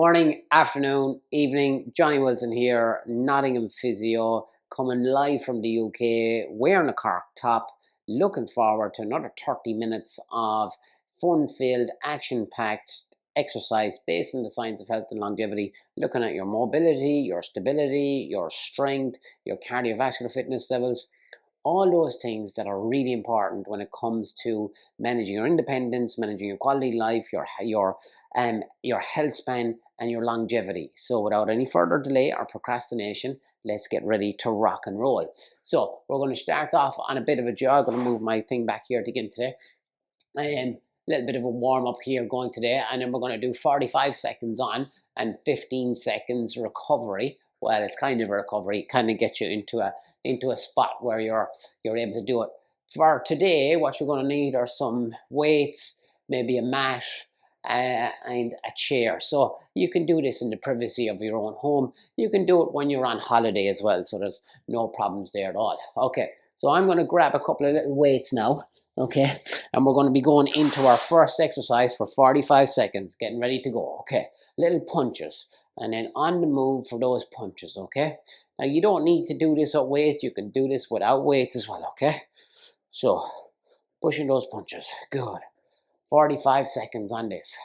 Morning, afternoon, evening. Johnny Wilson here, Nottingham Physio, coming live from the UK, wearing a Cork top, looking forward to another 30 minutes of fun-filled, action-packed exercise based on the science of health and longevity, looking at your mobility, your stability, your strength, your cardiovascular fitness levels, all those things that are really important when it comes to managing your independence, managing your quality life, your health span, and your longevity. So without any further delay or procrastination, let's get ready to rock and roll. So we're going to start off on a bit of a jog. I'm going to move my thing back here to get today. A little bit of a warm up here going today, and then we're going to do 45 seconds on and 15 seconds recovery. Well, it's kind of a recovery, kind of gets you into a spot where you're able to do it. For today, what you're going to need are some weights, maybe a mat, and a chair. So you can do this in the privacy of your own home. You can do it when you're on holiday as well, so there's no problems there at all. Okay, so I'm going to grab a couple of little weights now. Okay, and we're going to be going into our first exercise for 45 seconds, getting ready to go. Okay, little punches, and then on the move for those punches. Okay, now you don't need to do this with weights, you can do this without weights as well. Okay, so pushing those punches, good. 45 seconds on this,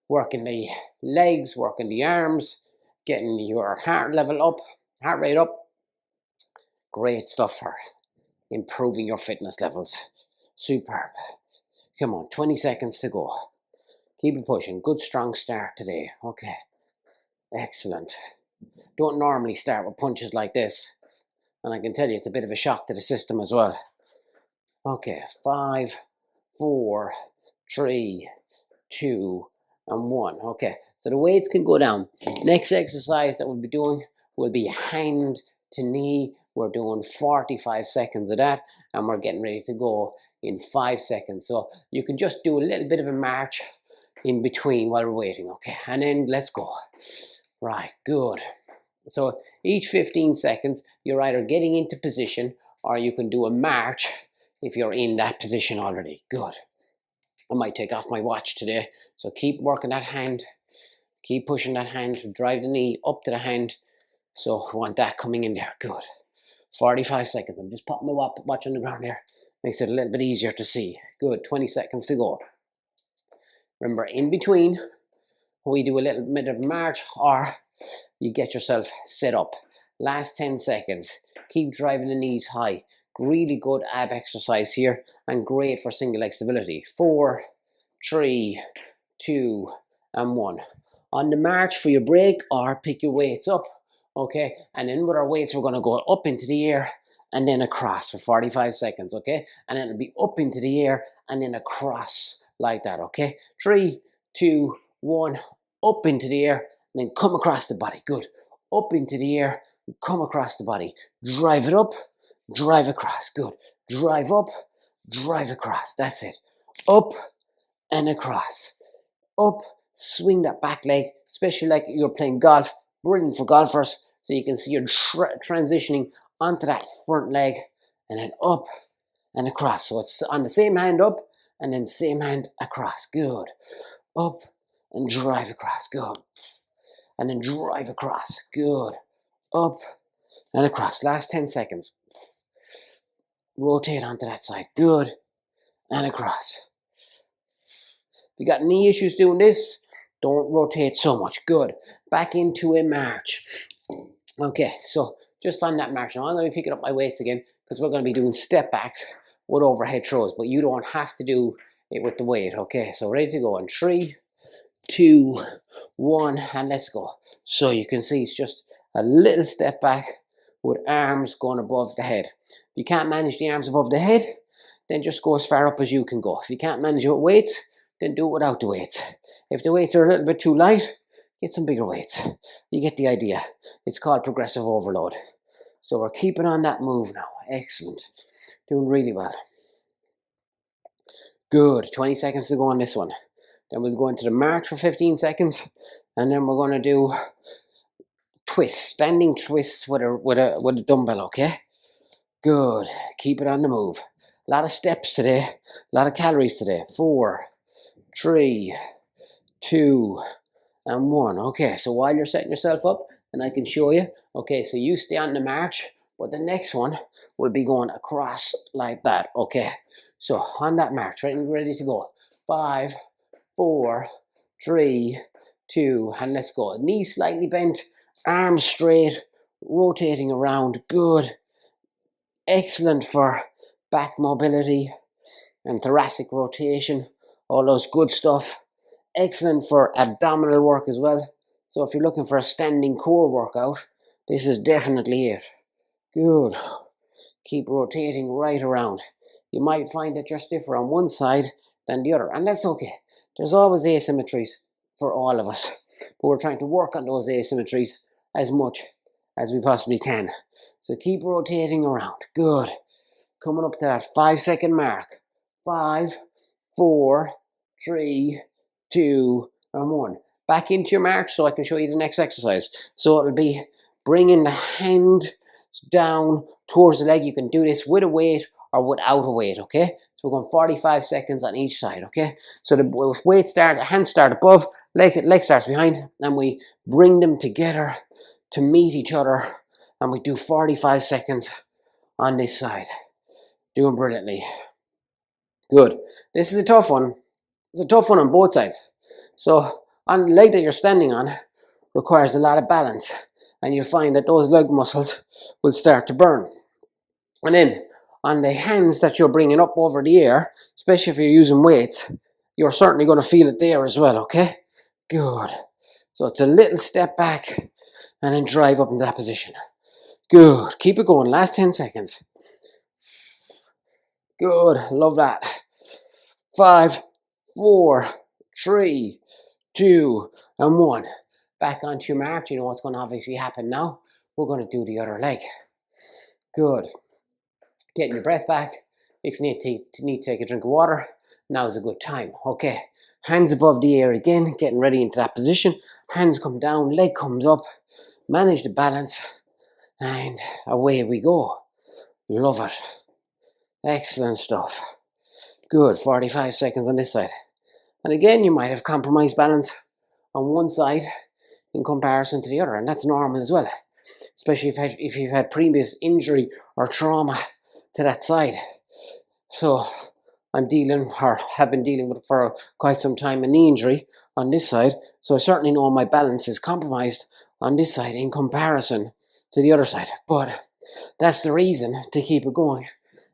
working the legs, working the arms, getting your heart level up, heart rate up. Great stuff for improving your fitness levels. Superb. Come on, 20 seconds to go. Keep it pushing. Good strong start today. Okay, excellent. Don't normally start with punches like this, and I can tell you it's a bit of a shock to the system as well. Okay, 5, 4, 3, 2, and 1. Okay, so the weights can go down. Next exercise that we'll be doing will be hand to knee. We're doing 45 seconds of that, and we're getting ready to go in 5 seconds. So you can just do a little bit of a march in between while we're waiting. Okay, and then let's go. Right, good. So each 15 seconds, you're either getting into position or you can do a march if you're in that position already. Good. I might take off my watch today. So keep working that hand. Keep pushing that hand to drive the knee up to the hand. So I want that coming in there. Good. 45 seconds. I'm just popping my watch on the ground here. Makes it a little bit easier to see. Good. 20 seconds to go. Remember, in between, we do a little bit of march or you get yourself set up. Last 10 seconds. Keep driving the knees high. Really good ab exercise here and great for single leg stability. 4, 3, 2, and 1. On the march for your break or pick your weights up. Okay, and then with our weights, we're going to go up into the air and then across for 45 seconds, okay? And then it'll be up into the air and then across like that, okay? 3, 2, 1, up into the air and then come across the body. Good. Up into the air, come across the body. Drive it up, drive across. Good. Drive up, drive across. That's it. Up and across. Up, swing that back leg, especially like you're playing golf. Brilliant for golfers, so you can see you're transitioning onto that front leg and then up and across. So it's on the same hand up and then same hand across. Good. Up and drive across. Good. And then drive across. Good. Up and across. Last 10 seconds. Rotate onto that side. Good. And across. If you got knee issues doing this, don't rotate so much. Good. Back into a march. Okay, so just on that march. Now I'm going to be picking up my weights again because we're going to be doing step backs with overhead throws, but you don't have to do it with the weight. Okay, so ready to go in 3, 2, 1, and let's go. So you can see it's just a little step back with arms going above the head. If you can't manage the arms above the head, then just go as far up as you can go. If you can't manage it with weights, then do it without the weights. If the weights are a little bit too light, get some bigger weights. You get the idea. It's called progressive overload. So we're keeping on that move now. Excellent. Doing really well. Good. 20 seconds to go on this one. Then we'll go into the march for 15 seconds. And then we're going to do twists, standing twists with a dumbbell, okay? Good. Keep it on the move. A lot of steps today. A lot of calories today. 4, 3, 2, and 1. Okay, so while you're setting yourself up, and I can show you, okay, so you stay on the march, but the next one will be going across like that. Okay, so on that march, right, and ready to go. 5, 4, 3, 2, and let's go. Knees slightly bent, arms straight, rotating around. Good. Excellent for back mobility and thoracic rotation. All those good stuff. Excellent for abdominal work as well. So if you're looking for a standing core workout, this is definitely it. Good. Keep rotating right around. You might find that you're stiffer on one side than the other, and that's okay. There's always asymmetries for all of us, but we're trying to work on those asymmetries as much as we possibly can. So keep rotating around. Good. Coming up to that 5-second mark. 5, 4, 3, 2, and 1. Back into your march so I can show you the next exercise. So it'll be bringing the hand down towards the leg. You can do this with a weight or without a weight, okay? So we're going 45 seconds on each side, okay? So the weight start, the hands start above, leg starts behind, and we bring them together to meet each other, and we do 45 seconds on this side. Doing brilliantly. Good. This is a tough one. It's a tough one on both sides. So on the leg that you're standing on requires a lot of balance, and you'll find that those leg muscles will start to burn. And then on the hands that you're bringing up over the air, especially if you're using weights, you're certainly going to feel it there as well, okay? Good. So it's a little step back and then drive up into that position. Good. Keep it going. Last 10 seconds. Good. Love that. 5, 4, 3, 2, and 1. Back onto your march. You know what's going to obviously happen now. We're going to do the other leg. Good. Getting your breath back. If you need to take a drink of water, now's a good time. Okay. Hands above the air again. Getting ready into that position. Hands come down. Leg comes up. Manage the balance. And away we go. Love it. Excellent stuff. Good. 45 seconds on this side. And again, you might have compromised balance on one side in comparison to the other, and that's normal as well, especially if you've had previous injury or trauma to that side. So I'm dealing, or have been dealing with for quite some time, a knee injury on this side, so I certainly know my balance is compromised on this side in comparison to the other side. But that's the reason to keep it going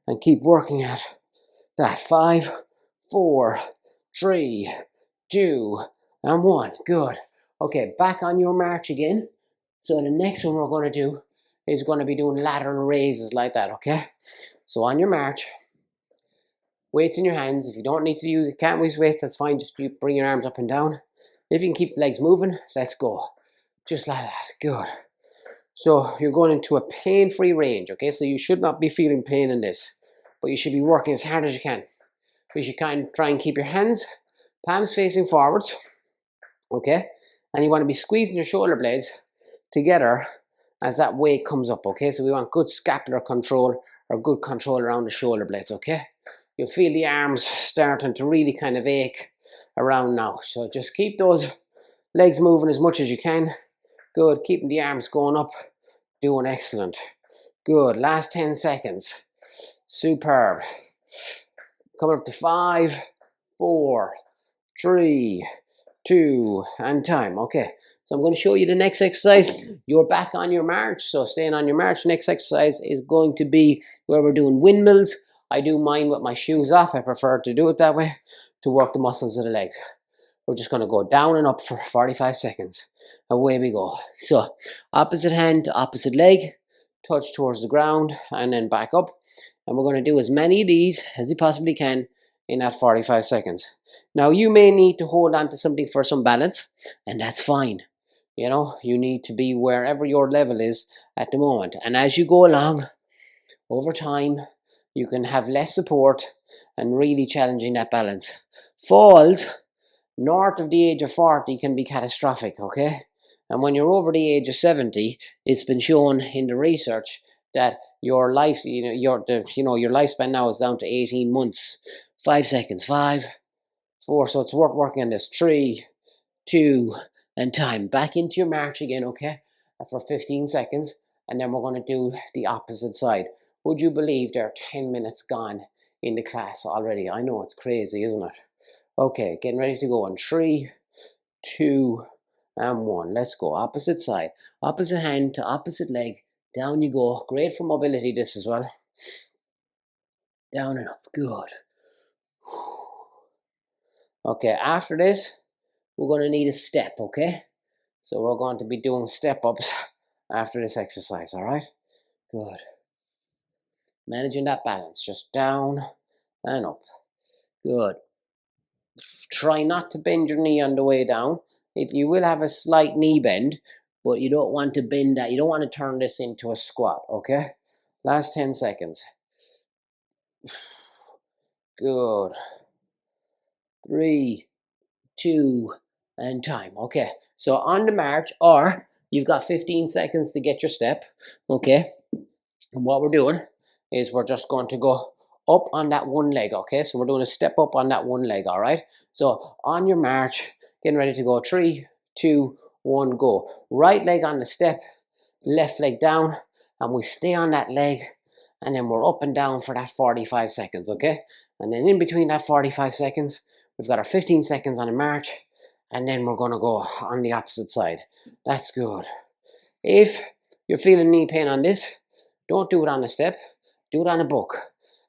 and keep working at that. 5, 4, 3, 2, and 1. Good. Okay, back on your march again. So the next one we're going to do is going to be doing lateral raises like that, okay? So on your march, weights in your hands. If you don't need to use it, can't use weights, that's fine. Just bring your arms up and down. If you can keep the legs moving, let's go. Just like that. Good. So you're going into a pain-free range, okay? So you should not be feeling pain in this, but you should be working as hard as you can. You should try and keep your hands, palms facing forwards, okay? And you want to be squeezing your shoulder blades together as that weight comes up, okay? So we want good scapular control or good control around the shoulder blades, okay? You'll feel the arms starting to really kind of ache around now. So just keep those legs moving as much as you can. Good, keeping the arms going up, doing excellent. Good, last 10 seconds. Superb. Coming up to 5, 4, 3, 2, and time. Okay, so I'm going to show you the next exercise. You're back on your march, so staying on your march. Next exercise is going to be where we're doing windmills. I do mine with my shoes off. I prefer to do it that way to work the muscles of the legs. We're just going to go down and up for 45 seconds. Away we go. So opposite hand to opposite leg, touch towards the ground, and then back up. And we're going to do as many of these as you possibly can in that 45 seconds. Now, you may need to hold on to something for some balance, and that's fine. You know, you need to be wherever your level is at the moment. And as you go along, over time, you can have less support and really challenging that balance. Falls north of the age of 40 can be catastrophic, okay? And when you're over the age of 70, it's been shown in the research that your life, your lifespan now is down to 18 months. 5 seconds. 5, 4. So it's worth working on this. 3, 2, and time. Back into your march again, okay? For 15 seconds, and then we're going to do the opposite side. Would you believe there are 10 minutes gone in the class already? I know, it's crazy, isn't it? Okay, getting ready to go on 3, 2, and 1. Let's go. Opposite side. Opposite hand to opposite leg. Down you go. Great for mobility, this as well. Down and up. Good. Okay, after this, we're going to need a step, okay? So we're going to be doing step-ups after this exercise, all right? Good. Managing that balance. Just down and up. Good. Try not to bend your knee on the way down. You will have a slight knee bend, but you don't want to bend that. You don't want to turn this into a squat, okay? Last 10 seconds. Good. 3, 2, and time. Okay, so on the march, or you've got 15 seconds to get your step, okay? And what we're doing is we're just going to go up on that one leg, okay? So we're doing a step up on that one leg, all right? So on your march, getting ready to go. 3, 2, 1, go. Right leg on the step, left leg down, and we stay on that leg, and then we're up and down for that 45 seconds, okay? And then in between that 45 seconds, we've got our 15 seconds on a march, and then we're going to go on the opposite side. That's good. If you're feeling knee pain on this, don't do it on a step. Do it on a book.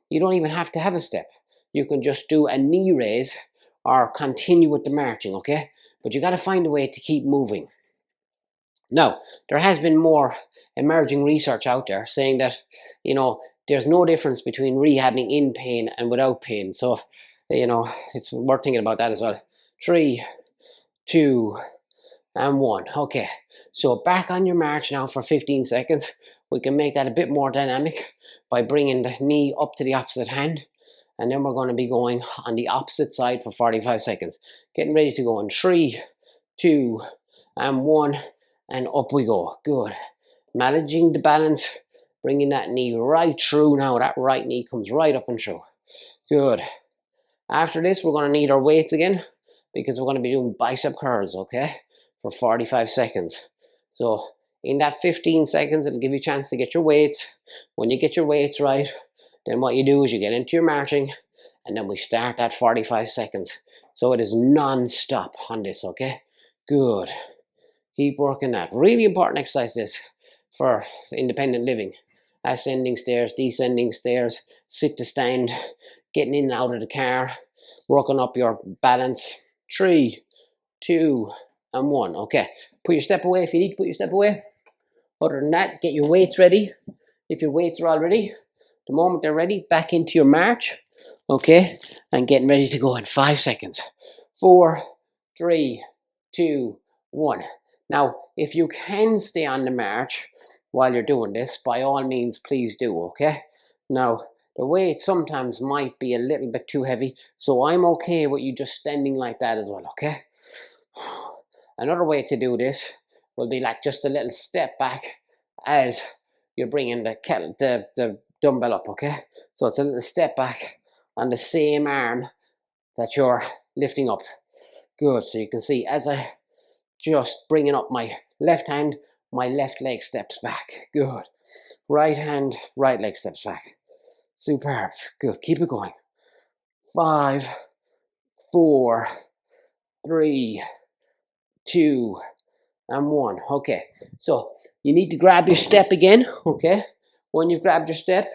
You don't even have to have a step. You can just do a knee raise or continue with the marching, okay? But you got to find a way to keep moving. Now, there has been more emerging research out there saying that, there's no difference between rehabbing in pain and without pain. So, it's worth thinking about that as well. 3, 2, and 1. Okay, so back on your march now for 15 seconds. We can make that a bit more dynamic by bringing the knee up to the opposite hand. And then we're going to be going on the opposite side for 45 seconds. Getting ready to go in 3, 2, and 1. And up we go. Good. Managing the balance. Bringing that knee right through now. That right knee comes right up and through. Good. After this, we're going to need our weights again, because we're going to be doing bicep curls, okay, for 45 seconds. So in that 15 seconds, it'll give you a chance to get your weights. When you get your weights right, then what you do is you get into your marching, and then we start that 45 seconds. So it is non-stop on this, okay? Good. Keep working that. Really important exercise this for independent living. Ascending stairs, descending stairs, sit to stand, getting in and out of the car, working up your balance. 3, 2, and 1. Okay, put your step away if you need to put your step away. Other than that, get your weights ready. If your weights are all ready, the moment they're ready, back into your march. Okay, and getting ready to go in 5 seconds. 4, 3, 2, 1. Now, if you can stay on the march while you're doing this, by all means, please do, okay? Now, the weight sometimes might be a little bit too heavy, so I'm okay with you just standing like that as well, okay? Another way to do this will be like just a little step back as you're bringing the dumbbell up, okay? So it's a little step back on the same arm that you're lifting up. Good, so you can see as I just bringing up my left hand, my left leg steps back. Good. Right hand, right leg steps back. Superb. Good. Keep it going. 5, 4, 3, 2, and 1. Okay. So you need to grab your step again. Okay. When you've grabbed your step,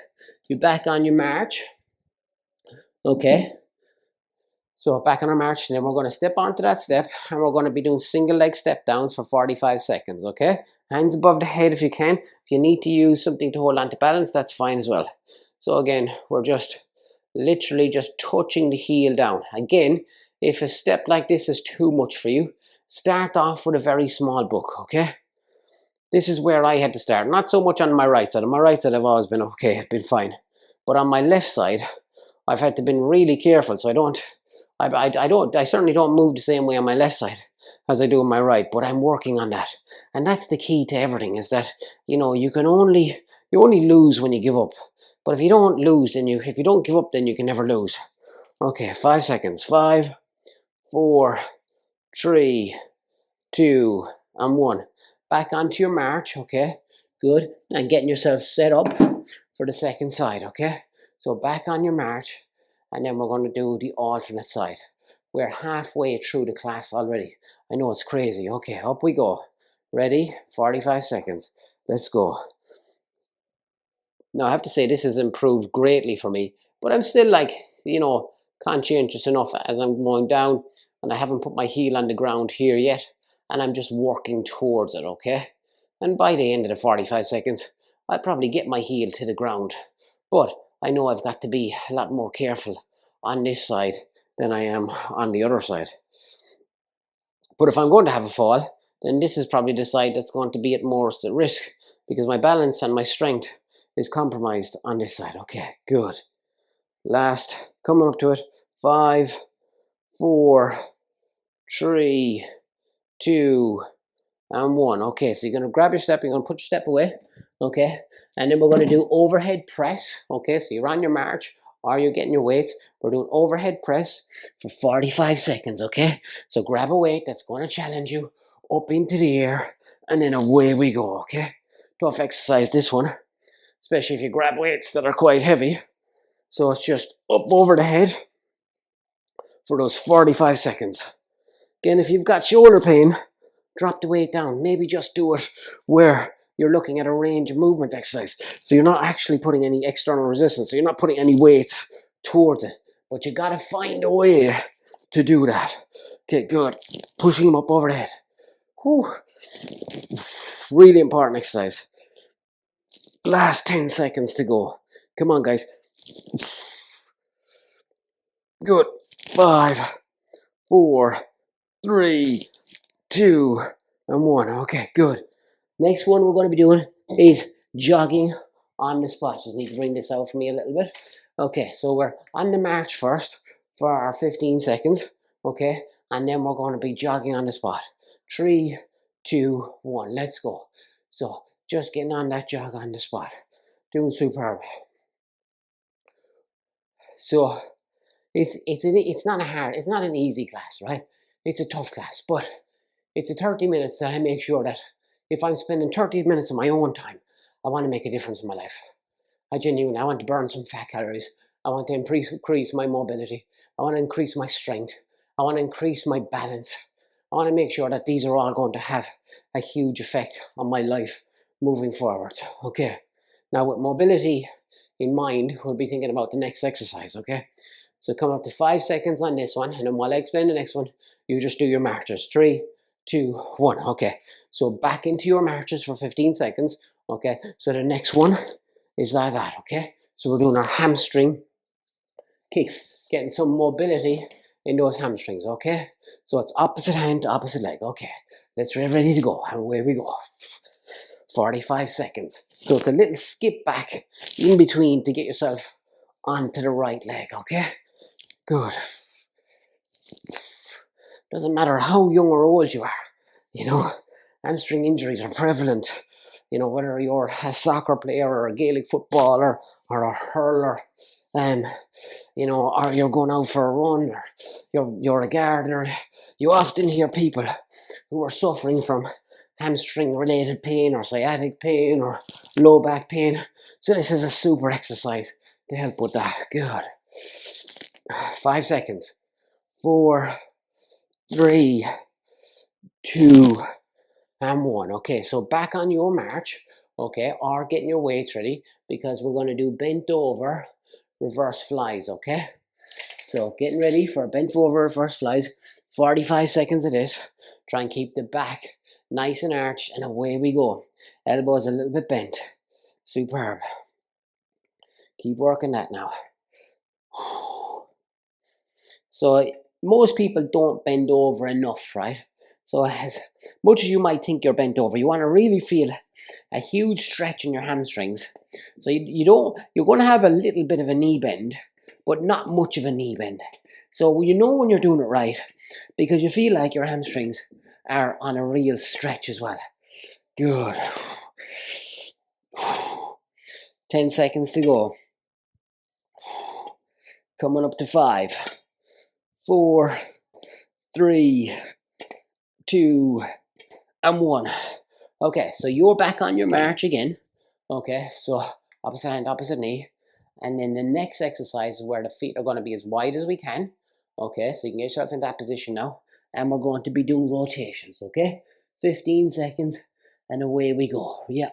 you're back on your march. Okay. So back on our march, and then we're going to step onto that step, and we're going to be doing single leg step downs for 45 seconds, okay? Hands above the head if you can. If you need to use something to hold on to balance, that's fine as well. So again, we're just literally just touching the heel down. Again, if a step like this is too much for you, start off with a very small book, okay? This is where I had to start. Not so much on my right side. On my right side, I've always been okay, I've been fine. But on my left side, I've had to be really careful, so I certainly don't move the same way on my left side as I do on my right, but I'm working on that. And that's the key to everything, is that, you only lose when you give up. But if you don't lose, if you don't give up, then you can never lose. Okay, 5 seconds. 5, 4, 3, 2, and 1. Back onto your march, okay? Good. And getting yourself set up for the second side, okay? So back on your march, and then we're going to do the alternate side. We're halfway through the class already. I know it's crazy. Okay, up we go. Ready? 45 seconds. Let's go. Now, I have to say this has improved greatly for me, but I'm still like, conscientious enough as I'm going down, and I haven't put my heel on the ground here yet, and I'm just working towards it, okay? And by the end of the 45 seconds, I'll probably get my heel to the ground. But I know I've got to be a lot more careful on this side than I am on the other side. But if I'm going to have a fall, then this is probably the side that's going to be at most at risk, because my balance and my strength is compromised on this side. Okay, good. Last, coming up to it. 5, 4, 3, 2, and 1. Okay, so you're going to grab your step, you're going to put your step away, okay? And then we're going to do overhead press, okay? So you're on your march, or you're getting your weights. We're doing overhead press for 45 seconds, okay? So grab a weight that's going to challenge you up into the air, and then away we go, okay? Tough exercise, this one, especially if you grab weights that are quite heavy. So it's just up over the head for those 45 seconds. Again, if you've got shoulder pain, drop the weight down. Maybe just do it where you're looking at a range of movement exercise. So you're not actually putting any external resistance. So you're not putting any weight towards it. But you got to find a way to do that. Okay, good. Pushing them up over the head. Whew. Really important exercise. Last 10 seconds to go. Come on, guys. Good. 5, 4, 3, 2, and 1. Okay, good. Next one we're going to be doing is jogging on the spot. Just need to bring this out for me a little bit. Okay, so we're on the march first for our 15 seconds. Okay, and then we're going to be jogging on the spot. 3, 2, 1. Let's go. So just getting on that jog on the spot. Doing superb. So it's not an easy class, right? It's a tough class, but it's a 30 minutes that I make sure that if I'm spending 30 minutes of my own time, I want to make a difference in my life. I want to burn some fat calories. I want to increase my mobility. I want to increase my strength. I want to increase my balance. I want to make sure that these are all going to have a huge effect on my life moving forward. Okay. Now with mobility in mind, we'll be thinking about the next exercise, okay? So come up to 5 seconds on this one, and then while I explain the next one, you just do your marches. 3, 2, 1. Okay. So back into your marches for 15 seconds. Okay. So the next one is like that. Okay. So we're doing our hamstring kicks, getting some mobility in those hamstrings. Okay. So it's opposite hand to opposite leg. Okay. Let's get ready to go. And away we go. 45 seconds. So it's a little skip back in between to get yourself onto the right leg. Okay. Good. Doesn't matter how young or old you are, hamstring injuries are prevalent. Whether you're a soccer player or a Gaelic footballer or a hurler, or you're going out for a run, or you're a gardener, you often hear people who are suffering from hamstring-related pain or sciatic pain or low back pain. So this is a super exercise to help with that. Good. 5 seconds. 4, 3, 2, and 1. Okay, so back on your march, okay, or getting your weights ready, because we're going to do bent over reverse flies, okay? So getting ready for bent over reverse flies. 45 seconds of this. Try and keep the back nice and arched, and away we go. Elbows a little bit bent. Superb. Keep working that now. So most people don't bend over enough, right? So as much as you might think you're bent over, you want to really feel a huge stretch in your hamstrings. So you're going to have a little bit of a knee bend, but not much of a knee bend. So you know when you're doing it right, because you feel like your hamstrings are on a real stretch as well. Good. 10 seconds to go. Coming up to 5, 4, 3, 2, and 1. Okay, so you're back on your march again. Okay, so opposite hand, opposite knee. And then the next exercise is where the feet are going to be as wide as we can. Okay, so you can get yourself in that position now. And we're going to be doing rotations, okay? 15 seconds and away we go. Yeah,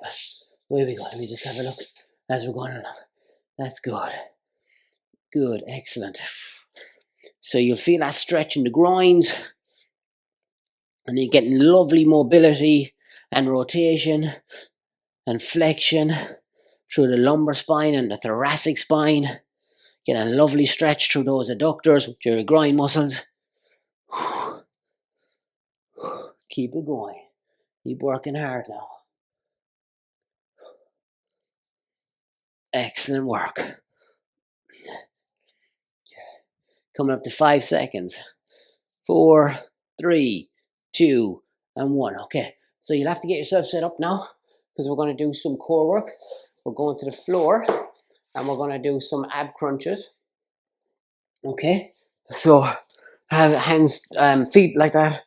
away we go. Let me just have a look as we're going along. That's good. Good, excellent. So you'll feel that stretch in the groins. And you're getting lovely mobility and rotation and flexion through the lumbar spine and the thoracic spine. Get a lovely stretch through those adductors, which are your groin muscles. Keep it going. Keep working hard now. Excellent work. Coming up to 5 seconds. 4, 3, 2, and 1. Okay, so you'll have to get yourself set up now because we're going to do some core work. We're going to the floor and we're going to do some ab crunches. Okay, so have hands, feet like that,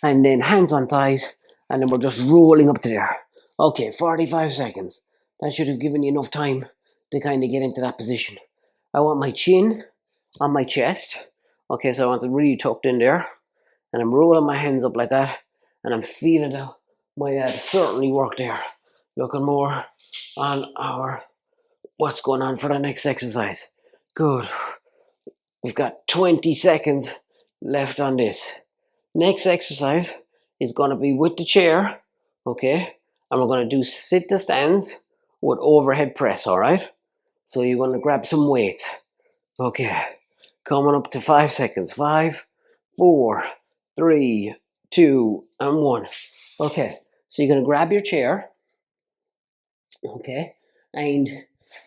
and then hands on thighs, and then we're just rolling up to there. Okay, 45 seconds. That should have given you enough time to kind of get into that position. I want my chin on my chest. Okay, so I want it really tucked in there, and I'm rolling my hands up like that, and I'm feeling my abs certainly work there. Looking more on our what's going on for the next exercise. Good. We've got 20 seconds left on this. Next exercise is going to be with the chair, okay? And we're going to do sit to stands with overhead press, all right? So you're going to grab some weights. Okay, coming up to 5 seconds. 5, 4, 3, 2, and 1. Okay, so you're going to grab your chair, okay? And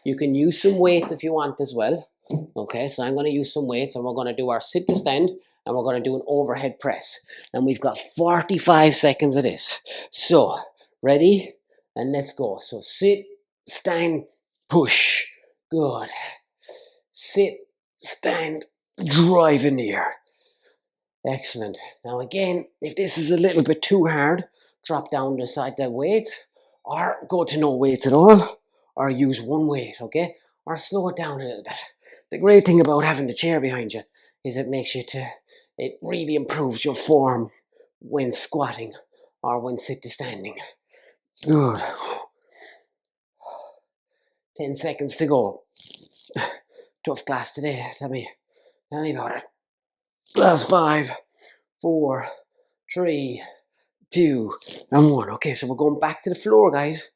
you can use some weights if you want as well. Okay, so I'm going to use some weights and we're going to do our sit to stand and we're going to do an overhead press. And we've got 45 seconds of this. So, ready? And let's go. So, sit, stand, push. Good. Sit, stand, drive in the air. Excellent. Now again, if this is a little bit too hard, drop down beside the weights or go to no weights at all or use one weight, okay? Or slow it down a little bit. The great thing about having the chair behind you is it really improves your form when squatting or when sit to standing. Good. 10 seconds to go. Tough class today. Tell me about it. Last 5, 4, 3, 2, and 1. Okay, so we're going back to the floor, guys.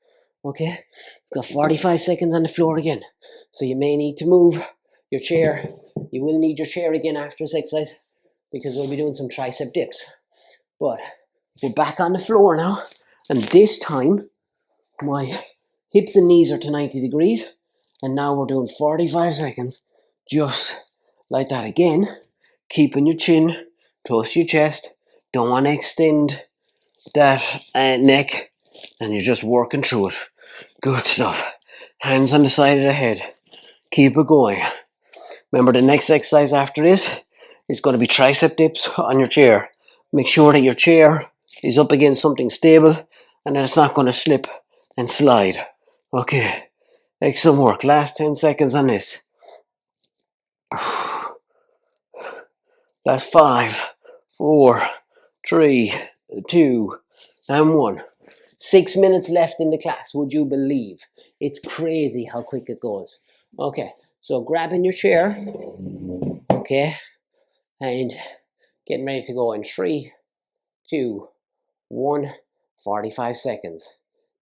Okay, got 45 seconds on the floor again. So you may need to move your chair. You will need your chair again after this exercise because we'll be doing some tricep dips. But we're back on the floor now. And this time, my hips and knees are to 90 degrees. And now we're doing 45 seconds just like that again. Keeping your chin close to your chest. Don't want to extend that neck. And you're just working through it. Good stuff. Hands on the side of the head. Keep it going. Remember, the next exercise after this is going to be tricep dips on your chair. Make sure that your chair is up against something stable and that it's not going to slip and slide. Okay. Excellent work. Last 10 seconds on this. Last 5, 4, 3, 2, and 1. 6 minutes left in the class, would you believe? It's crazy how quick it goes. Okay, so grabbing your chair, okay, and getting ready to go in 3, 2, 1, 45 seconds.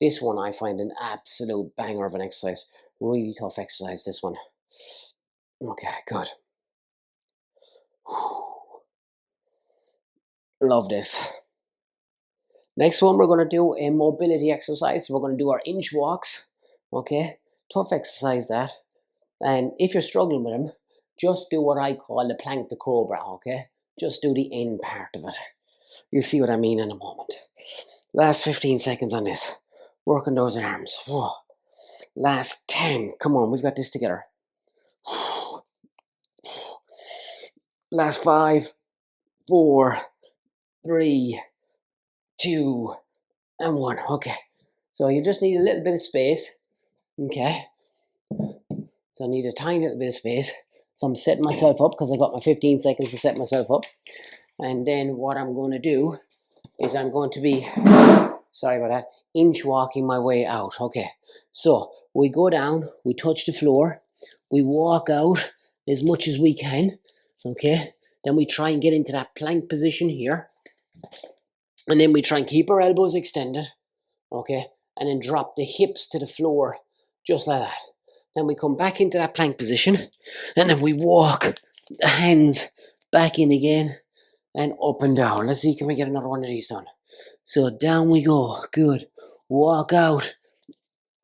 This one I find an absolute banger of an exercise. Really tough exercise, this one. Okay, good. Love this. Next one, we're going to do a mobility exercise. We're going to do our inch walks. Okay, tough exercise that. And if you're struggling with them, just do what I call the plank to cobra, okay? Just do the end part of it. You'll see what I mean in a moment. Last 15 seconds on this. Working those arms. Whoa. Last 10. Come on, we've got this together. Last 5, 4, 3, 2, and 1. Okay. So you just need a little bit of space. Okay. So I need a tiny little bit of space. So I'm setting myself up because I got my 15 seconds to set myself up. And then what I'm going to do is I'm going to be, sorry about that, inch walking my way out. Okay. So we go down, we touch the floor, we walk out as much as we can. Okay. Then we try and get into that plank position here. And then we try and keep our elbows extended. Okay. And then drop the hips to the floor just like that. Then we come back into that plank position, and then we walk the hands back in again and up and down. Let's see, can we get another one of these done? So down we go. Good. Walk out.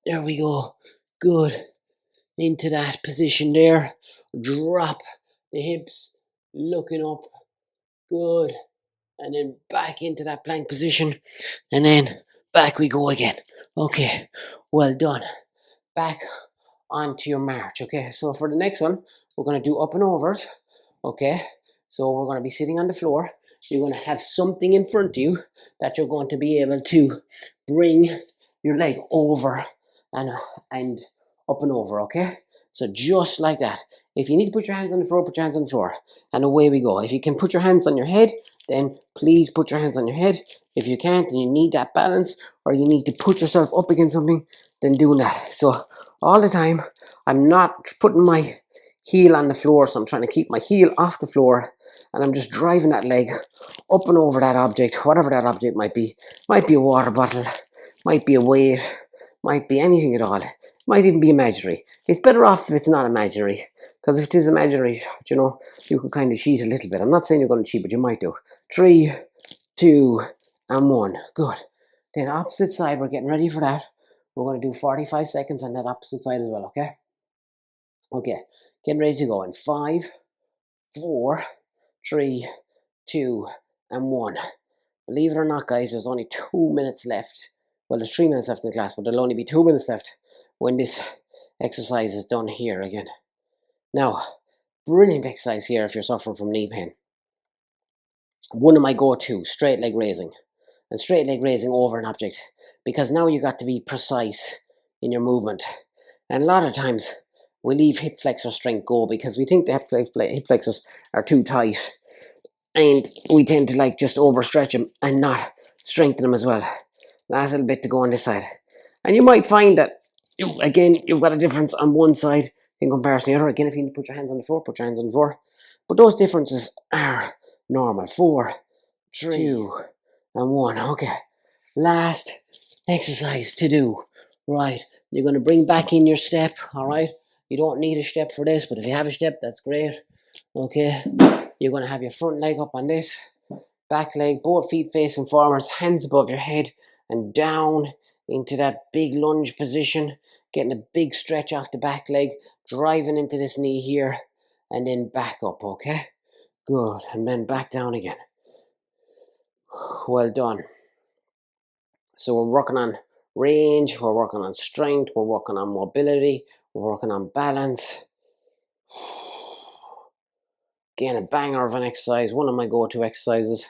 There we go. Good. Into that position there. Drop the hips, looking up. Good. And then back into that plank position, and then back we go again. Okay. Well done. Back onto your march. Okay, so for the next one, we're going to do up and overs. Okay, so we're going to be sitting on the floor. You're going to have something in front of you that you're going to be able to bring your leg over and up and over. Okay, so just like that. If you need to put your hands on the floor, put your hands on the floor, and away we go. If you can put your hands on your head, then please put your hands on your head. If you can't and you need that balance, or you need to put yourself up against something, then do that. So all the time, I'm not putting my heel on the floor, so I'm trying to keep my heel off the floor, and I'm just driving that leg up and over that object, whatever that object might be. Might be a water bottle, might be a weight, might be anything at all. Might even be imaginary. It's better off if it's not imaginary, because if it is imaginary, you know, you can kind of cheat a little bit. I'm not saying you're going to cheat, but you might do. 3, 2, and 1. Good. Then opposite side, we're getting ready for that. We're going to do 45 seconds on that opposite side as well, okay? Okay, getting ready to go in 5, 4, 3, 2, and 1. Believe it or not, guys, there's only 2 minutes left. Well, there's 3 minutes left in the class, but there'll only be 2 minutes left when this exercise is done here again. Now, brilliant exercise here if you're suffering from knee pain. One of my go-to, straight leg raising. And straight leg raising over an object, because now you got to be precise in your movement. And a lot of times we leave hip flexor strength go because we think the hip flexors are too tight, and we tend to like just overstretch them and not strengthen them as well. Last little bit to go on this side, and you might find that you've got a difference on one side in comparison to the other. Again, if you need to put your hands on the floor, put your hands on the floor, but those differences are normal. 4, 3, 2, and 1. Okay, last exercise to do. Right, you're going to bring back in your step. All right, you don't need a step for this, but if you have a step, that's great. Okay, you're going to have your front leg up on this, back leg, both feet facing forwards, hands above your head, and down into that big lunge position, getting a big stretch off the back leg, driving into this knee here, and then back up. Okay, good, and then back down again. Well done. So we're working on range, we're working on strength, we're working on mobility, we're working on balance. Again, a banger of an exercise, one of my go-to exercises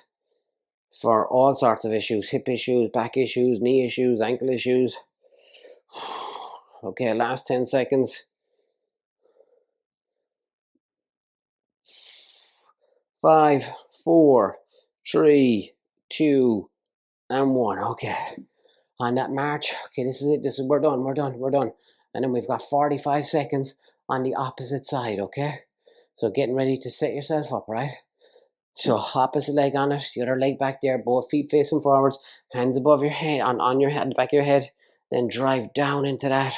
for all sorts of issues, hip issues, back issues, knee issues, ankle issues. Okay, last 10 seconds. 5, 4, 3, 2, and 1. Okay. On that march, okay, this is it. We're done. And then we've got 45 seconds on the opposite side, okay? So getting ready to set yourself up, right? So opposite leg on it, the other leg back there, both feet facing forwards, hands above your head, on your head, the back of your head, then drive down into that,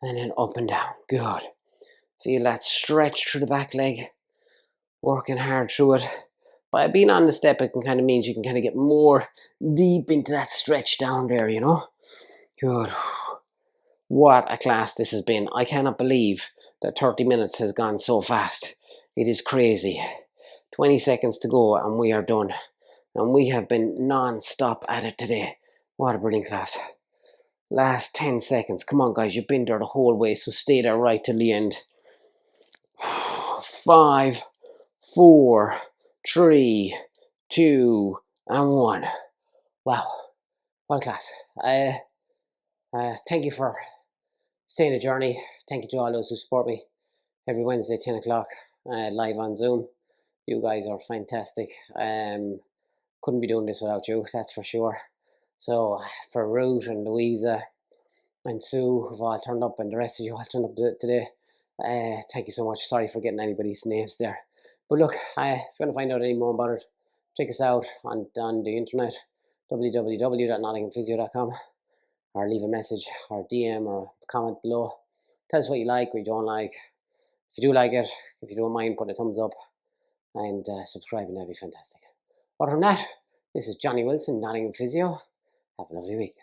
and then up and down. Good. Feel that stretch through the back leg, working hard through it. By being on the step, it can kind of means you can kind of get more deep into that stretch down there, you know? Good. What a class this has been. I cannot believe that 30 minutes has gone so fast. It is crazy. 20 seconds to go and we are done. And we have been non-stop at it today. What a brilliant class. Last 10 seconds. Come on, guys. You've been there the whole way, so stay there right till the end. 5, 4, 3, 2, and 1. Wow. Well, class. Thank you for staying the journey. Thank you to all those who support me every Wednesday, 10 o'clock, live on Zoom. You guys are fantastic. Couldn't be doing this without you, that's for sure. So, for Ruth and Louisa and Sue, who've all turned up, and the rest of you all turned up today, thank you so much. Sorry for getting anybody's names there. But look, if you want to find out any more about it, check us out on the internet, www.nottinghamphysio.com, or leave a message or DM or a comment below. Tell us what you like, what you don't like. If you do like it, if you don't mind, put a thumbs up and subscribing, that'd be fantastic. Other than that, this is Johnny Wilson, Nottingham Physio. Have a lovely week.